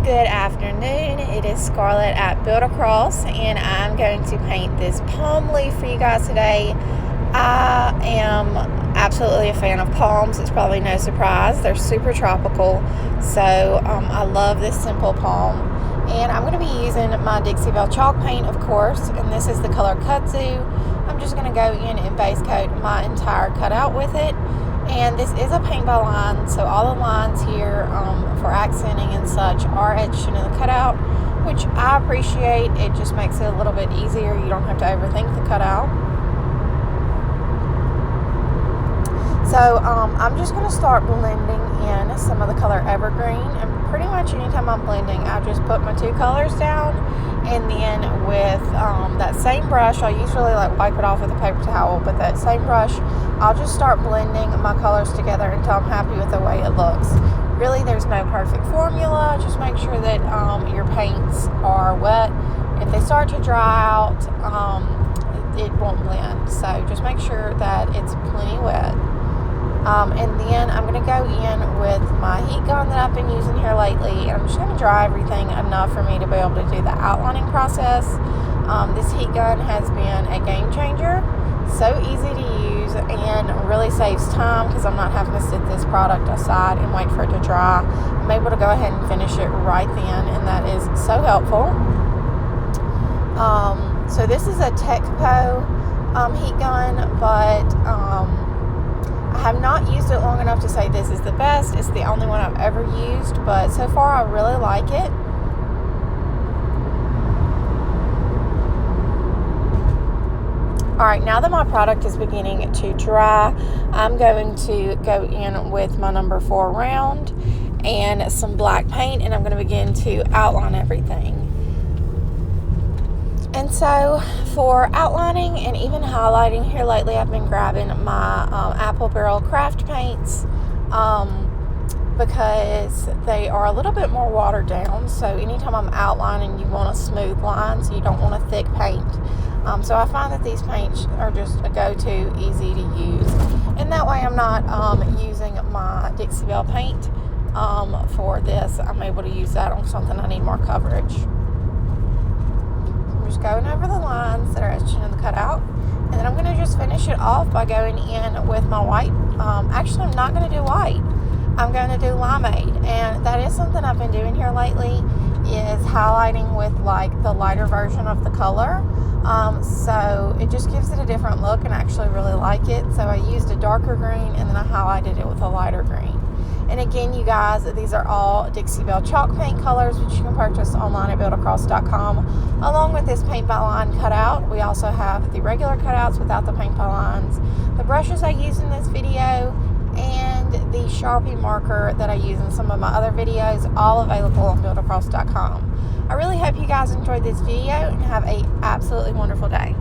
Good afternoon. It is Scarlett at Build Across, and I'm going to paint this palm leaf for you guys today. I am absolutely a fan of palms. It's probably no surprise. They're super tropical, so I love this simple palm. And I'm going to be using my Dixie Belle chalk paint, of course, and this is the color Kudzu. I'm just going to go in and base coat my entire cutout with it. And this is a paint by line, so all the lines here for accenting and such are etched into the cutout, which I appreciate. It just makes it a little bit easier. You don't have to overthink the cutout. So I'm just going to start blending in some of the color Evergreen, and pretty much anytime I'm blending, I just put my two colors down, and then with that same brush, I usually wipe it off with a paper towel, but that same brush, I'll just start blending my colors together until I'm happy with the way it looks. Really, there's no perfect formula. Just make sure that your paints are wet. If they start to dry out, it won't blend. So just make sure that it's plenty wet. And then I'm going to go in with my heat gun that I've been using here lately, and I'm just going to dry everything enough for me to be able to do the outlining process. This heat gun has been a game changer. So easy to use and really saves time because I'm not having to sit this product aside and wait for it to dry. I'm able to go ahead and finish it right then, and that is so helpful. So this is a TechPo heat gun, but I have not used it long enough to say this is the best. It's the only one I've ever used, but so far I really like it. Alright, now that my product is beginning to dry, I'm going to go in with my number 4 round and some black paint, and I'm going to begin to outline everything. And so for outlining and even highlighting here lately, I've been grabbing my Apple Barrel craft paints because they are a little bit more watered down. So anytime I'm outlining, you want a smooth line, so you don't want a thick paint. So I find that these paints are just a go-to, easy to use. And that way I'm not using my Dixie Belle paint for this. I'm able to use that on something I need more coverage. I'm just going over the lines that are etched into the cutout. And then I'm going to just finish it off by going in with my white. Actually, I'm not going to do white. I'm going to do limeade. And that is something I've been doing here lately, is highlighting with the lighter version of the color. So it just gives it a different look, and I actually really like it. So I used a darker green, and then I highlighted it with a lighter green. And again, you guys, these are all Dixie Belle chalk paint colors, which you can purchase online at buildacross.com, along with this paint by line cutout. We also have the regular cutouts without the paint by lines, the brushes I used in this video, and the Sharpie marker that I use in some of my other videos, all available on buildacross.com. I really hope you guys enjoyed this video and have an absolutely wonderful day.